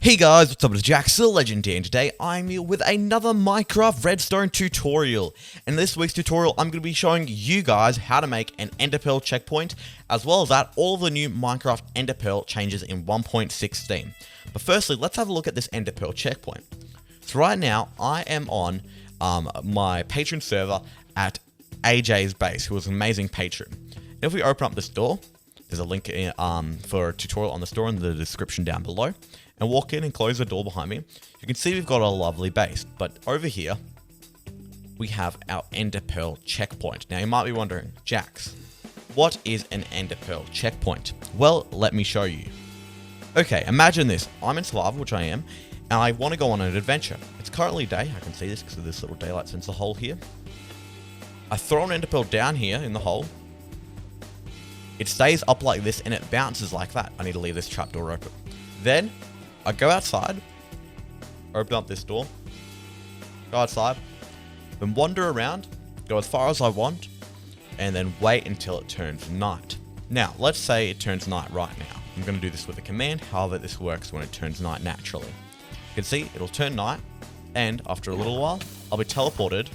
Hey guys, what's up? It's jjaaxxthelegend here, and today I'm here with another Minecraft redstone tutorial. In this week's tutorial, I'm going to be showing you guys how to make an Enderpearl checkpoint, as well as that all the new Minecraft Enderpearl changes in 1.16. But firstly, let's have a look at this Enderpearl checkpoint. So right now, I am on my patron server at AJ's base, who was an amazing patron. If we open up this door, there's a link for a tutorial on the store in the description down below. And walk in and close the door behind me. You can see we've got a lovely base. But over here, we have our Enderpearl checkpoint. Now you might be wondering, Jax, what is an Enderpearl checkpoint? Well, let me show you. Okay, imagine this. I'm in survival, which I am, and I want to go on an adventure. It's currently day. I can see this because of this little daylight sensor hole here. I throw an Enderpearl down here in the hole. It stays up like this and it bounces like that. I need to leave this trapdoor open. Then I go outside, open up this door, go outside, then wander around, go as far as I want, and then wait until it turns night. Now, let's say it turns night right now. I'm going to do this with a command, however this works when it turns night naturally. You can see it'll turn night, and after a little while, I'll be teleported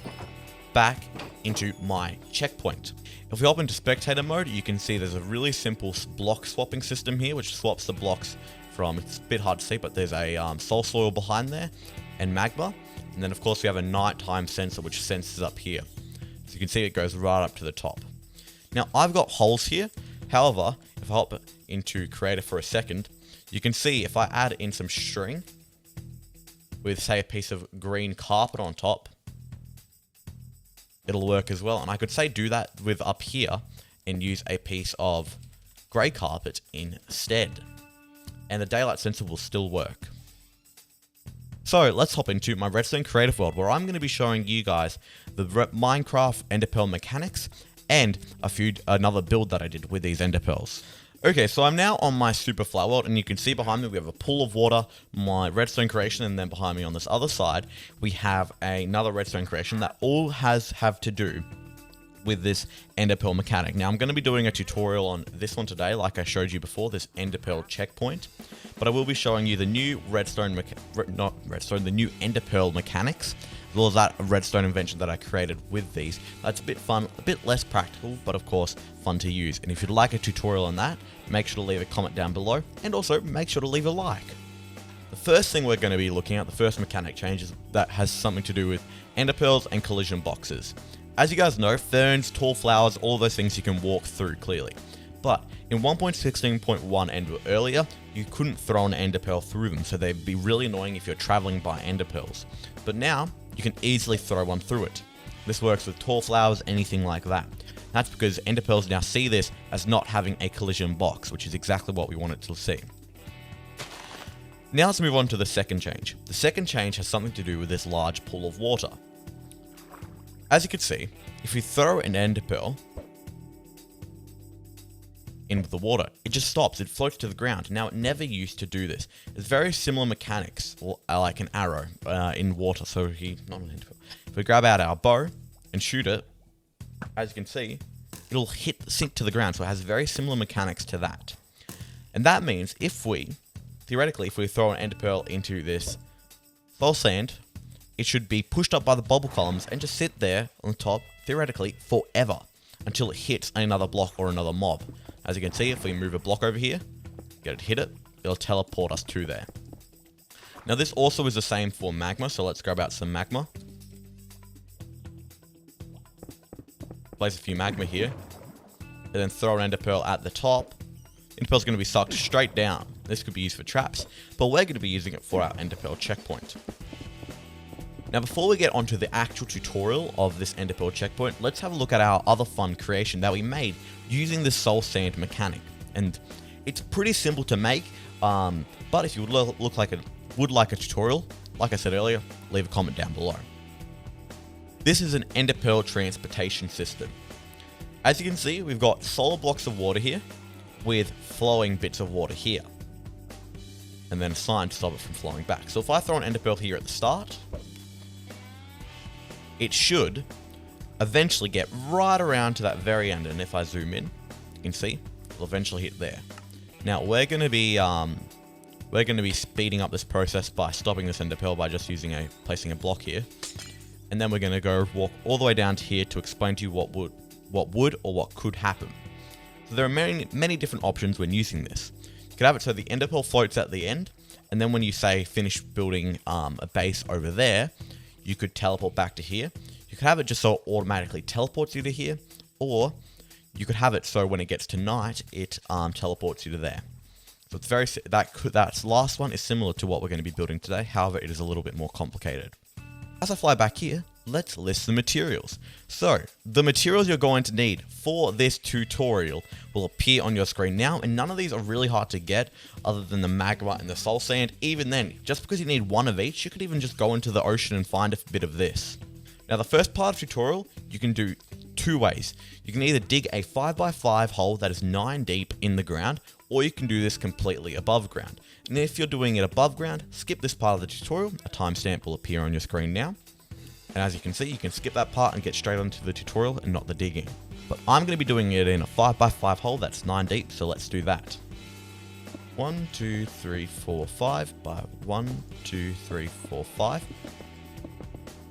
back into my checkpoint. If we hop into spectator mode, you can see there's a really simple block swapping system here, which swaps the blocks from, it's a bit hard to see, but there's a soul soil behind there and magma. And then of course we have a nighttime sensor which senses up here. So you can see it goes right up to the top. Now I've got holes here. However, if I hop into creator for a second, you can see if I add in some string with say a piece of green carpet on top, it'll work as well. And I could say do that with up here and use a piece of grey carpet instead. And the daylight sensor will still work. So let's hop into my redstone creative world, where I'm going to be showing you guys the Minecraft Enderpearl mechanics and another build that I did with these Enderpearls. Okay, so I'm now on my super flower world, and you can see behind me we have a pool of water, my redstone creation, and then behind me on this other side we have another redstone creation that all have to do with this Enderpearl mechanic. Now I'm going to be doing a tutorial on this one today, like I showed you before, this Enderpearl checkpoint. But I will be showing you the new the new Enderpearl mechanics, as well as that redstone invention that I created with these. That's a bit fun, a bit less practical, but of course fun to use. And if you'd like a tutorial on that, make sure to leave a comment down below, and also make sure to leave a like. The first thing we're going to be looking at, the first mechanic change, is that has something to do with Enderpearls and collision boxes. As you guys know, ferns, tall flowers, all those things you can walk through clearly. But in 1.16.1 and earlier, you couldn't throw an Enderpearl through them, so they'd be really annoying if you're traveling by Enderpearls. But now, you can easily throw one through it. This works with tall flowers, anything like that. That's because Enderpearls now see this as not having a collision box, which is exactly what we want it to see. Now let's move on to the second change. The second change has something to do with this large pool of water. As you can see, if we throw an Enderpearl in the water, it just stops, it floats to the ground. Now it never used to do this. It's very similar mechanics, like an arrow in water. So not an Enderpearl. If we grab out our bow and shoot it, as you can see, it'll sink to the ground. So it has very similar mechanics to that. And that means theoretically, if we throw an Enderpearl into this soul sand, it should be pushed up by the bubble columns and just sit there on the top, theoretically, forever, until it hits another block or another mob. As you can see, if we move a block over here, get it hit it, it'll teleport us to there. Now this also is the same for magma, so let's grab out some magma. Place a few magma here, and then throw an Enderpearl at the top. Enderpearl's going to be sucked straight down. This could be used for traps, but we're going to be using it for our Enderpearl checkpoint. Now before we get onto the actual tutorial of this Enderpearl checkpoint, let's have a look at our other fun creation that we made using the soul sand mechanic. And it's pretty simple to make, but if you would like a tutorial, like I said earlier, leave a comment down below. This is an Enderpearl transportation system. As you can see, we've got solid blocks of water here with flowing bits of water here, and then a sign to stop it from flowing back. So if I throw an Enderpearl here at the start, it should eventually get right around to that very end, and if I zoom in, you can see it'll eventually hit there. Now we're going to be we're going to be speeding up this process by stopping this Enderpearl by just placing a block here. And then we're going to go walk all the way down to here to explain to you what would or what could happen. So there are many different options when using this. You could have it so the Enderpearl floats at the end, and then when you say finish building a base over there, you could teleport back to here. You could have it just so it automatically teleports you to here, or you could have it so when it gets to night, it teleports you to there. So it's that last one is similar to what we're going to be building today. However, it is a little bit more complicated. As I fly back here, let's list the materials. So, the materials you're going to need for this tutorial will appear on your screen now, and none of these are really hard to get other than the magma and the soul sand. Even then, just because you need one of each, you could even just go into the ocean and find a bit of this. Now, the first part of the tutorial, you can do two ways. You can either dig a 5x5 hole that is 9 deep in the ground, or you can do this completely above ground. And if you're doing it above ground, skip this part of the tutorial. A timestamp will appear on your screen now. And as you can see, you can skip that part and get straight onto the tutorial and not the digging. But I'm going to be doing it in a 5x5 hole that's 9 deep, so let's do that. 1, 2, 3, 4, 5 by 1, 2, 3, 4, 5.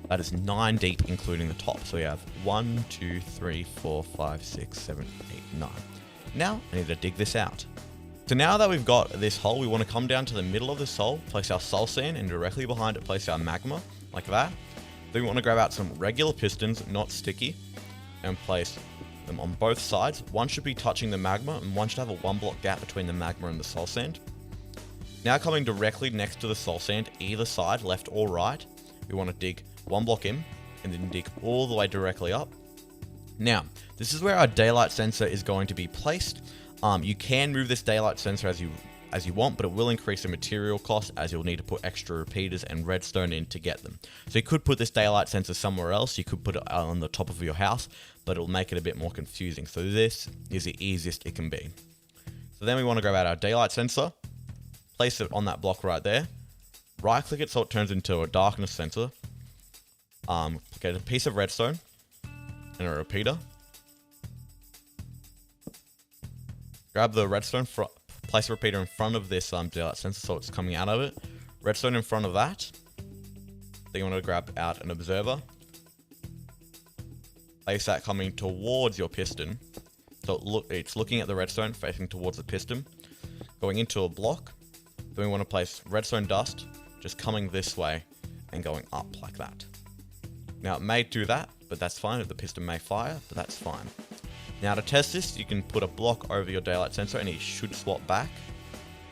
That is 9 deep, including the top. So we have 1, 2, 3, 4, 5, 6, 7, 8, 9. Now, I need to dig this out. So now that we've got this hole, we want to come down to the middle of this hole, place our soul sand, and directly behind it place our magma, like that. Then we want to grab out some regular pistons, not sticky, and place them on both sides. One should be touching the magma, and one should have a 1 block gap between the magma and the soul sand. Now coming directly next to the soul sand, either side, left or right, we want to dig 1 block in, and then dig all the way directly up. Now, this is where our daylight sensor is going to be placed. You can move this daylight sensor as you want, but it will increase the material cost as you'll need to put extra repeaters and redstone in to get them. So you could put this daylight sensor somewhere else. You could put it on the top of your house, but it'll make it a bit more confusing. So this is the easiest it can be. So then we want to grab out our daylight sensor, place it on that block right there, right click it so it turns into a darkness sensor, get a piece of redstone and a repeater. Grab the redstone, place a repeater in front of this daylight sensor so it's coming out of it. Redstone in front of that. Then you want to grab out an observer. Place that coming towards your piston. So it's looking at the redstone, facing towards the piston. Going into a block. Then we want to place redstone dust, just coming this way and going up like that. Now it may do that, but that's fine. The piston may fire, but that's fine. Now to test this, you can put a block over your daylight sensor and it should swap back.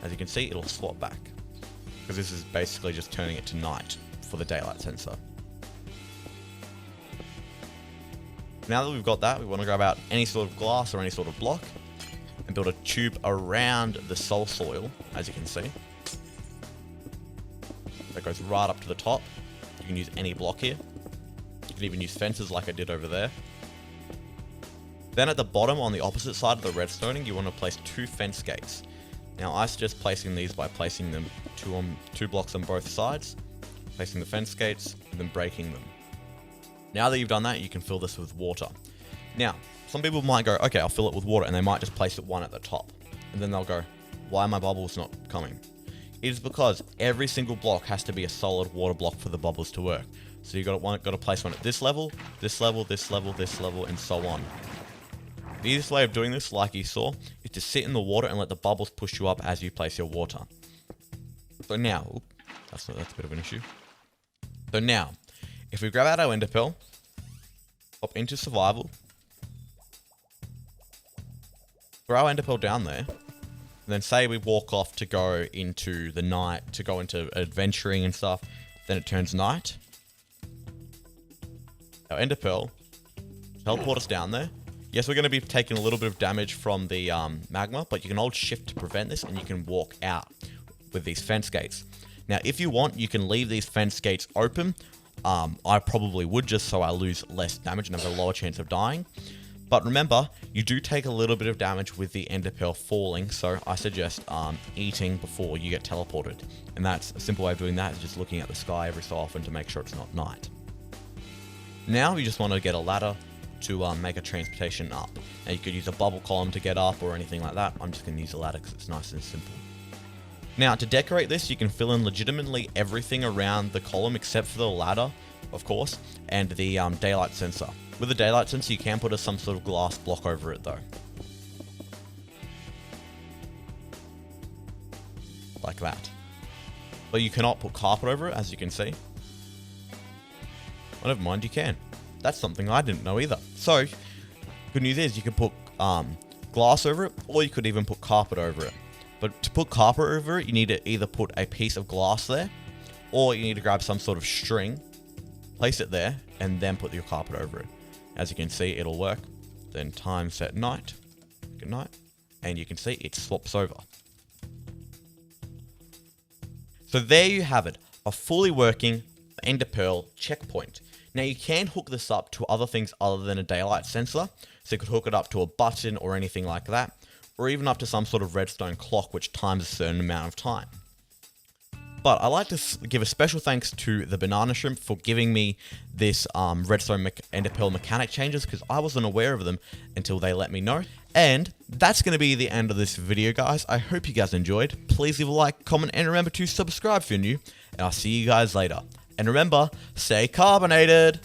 As you can see, it'll swap back. Because this is basically just turning it to night for the daylight sensor. Now that we've got that, we want to grab out any sort of glass or any sort of block and build a tube around the soul soil, as you can see. That goes right up to the top. You can use any block here. You can even use fences like I did over there. Then at the bottom on the opposite side of the redstoning, you want to place 2 fence gates. Now I suggest placing these by placing them 2 blocks on both sides, placing the fence gates, and then breaking them. Now that you've done that, you can fill this with water. Now, some people might go, okay, I'll fill it with water, and they might just place it one at the top. And then they'll go, why are my bubbles not coming? It is because every single block has to be a solid water block for the bubbles to work. So you've got to place one at this level, this level, this level, this level, and so on. The easiest way of doing this, like you saw, is to sit in the water and let the bubbles push you up as you place your water. So now, that's a bit of an issue. So now, if we grab out our Enderpearl, hop into survival, throw our Enderpearl down there, and then say we walk off to go into the night, to go into adventuring and stuff, then it turns night. Our Enderpearl teleport us down there. Yes, we're going to be taking a little bit of damage from the magma, but you can hold shift to prevent this, and you can walk out with these fence gates. Now, if you want, you can leave these fence gates open. I probably would, just so I lose less damage and have a lower chance of dying. But remember, you do take a little bit of damage with the Enderpearl falling, so I suggest eating before you get teleported. And that's a simple way of doing that, is just looking at the sky every so often to make sure it's not night. Now, you just want to get a ladder to make a transportation up. Now you could use a bubble column to get up or anything like that. I'm just going to use a ladder because it's nice and simple. Now, to decorate this, you can fill in legitimately everything around the column except for the ladder, of course, and the daylight sensor. With the daylight sensor, you can put some sort of glass block over it though. Like that. But you cannot put carpet over it, as you can see. Well, never mind, you can. That's something I didn't know either. So, good news is you can put glass over it, or you could even put carpet over it. But to put carpet over it, you need to either put a piece of glass there, or you need to grab some sort of string, place it there, and then put your carpet over it. As you can see, it'll work. Then time set night, good night, and you can see it swaps over. So there you have it, a fully working Enderpearl checkpoint. Now you can hook this up to other things other than a daylight sensor, so you could hook it up to a button or anything like that, or even up to some sort of redstone clock which times a certain amount of time. But I like to give a special thanks to the Banana Shrimp for giving me this redstone Enderpearl mechanic changes, because I wasn't aware of them until they let me know. And that's going to be the end of this video, guys. I hope you guys enjoyed. Please leave a like, comment, and remember to subscribe if you're new. And I'll see you guys later. And remember, stay carbonated!